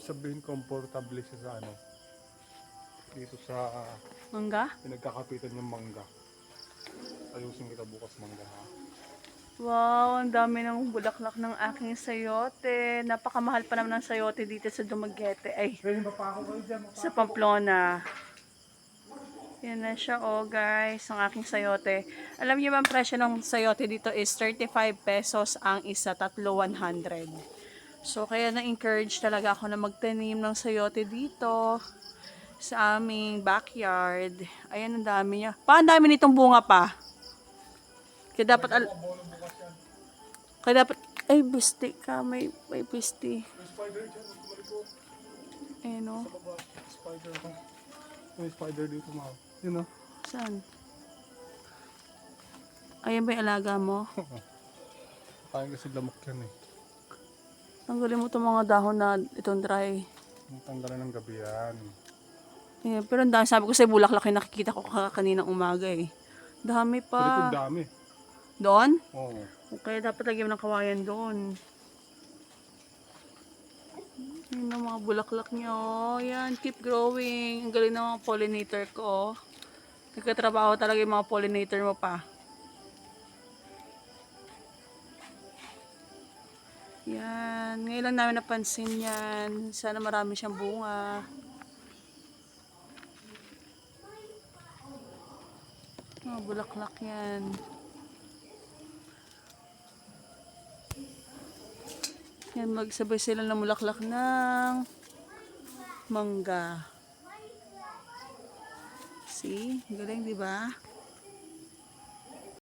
ibig sabihin komportable siya sa ano, dito sa Mangga? pinagkakapitan yung mangga. Ayusin kita bukas mangga ha. Wow, ang dami ng bulaklak ng aking sayote. Napakamahal pa naman ng sayote dito sa Dumaguete. Ay, Pwede ba pa ako kayo dyan? sa Pamplona. Yan na siya, oh guys, ang aking sayote. Alam niyo ba ang presyo ng sayote dito is 35 pesos ang isa, tatlo 100. So, kaya na-encourage talaga ako na magtanim ng sayote dito sa aming backyard. Ayan, ang dami niya. Pa, ang dami nitong bunga pa. Kaya dapat, kaya dapat, ay, bisti ka, may bisti. May spider dyan, maliko. Ayan, oh. Sa baba, spider ko. May spider dito mga. Yun o. Saan? Ayan ba yung alaga mo? Kaya kasi lamok yan eh. Tanggalin mo itong mga dahon na itong dry. Tanggalan ng gabi yan. Ayan, pero ang dami, sabi ko sa bulaklak yung nakikita ko kaninang umaga eh. Dami Sa likod pa. dami. Doon? Oo. Kaya dapat lagyan mo ng kawayan doon. Yun ang mga bulaklak niyo. Yan, keep growing. Ang galing ng mga pollinator ko. Nagkatrabaho talaga yung mga pollinator mo pa. Yan. Ngayon lang namin napansin yan. Sana marami siyang bunga. Mga bulaklak yan. Yan, magsabay sila ng bulaklak ng mangga. See? Galing, di ba?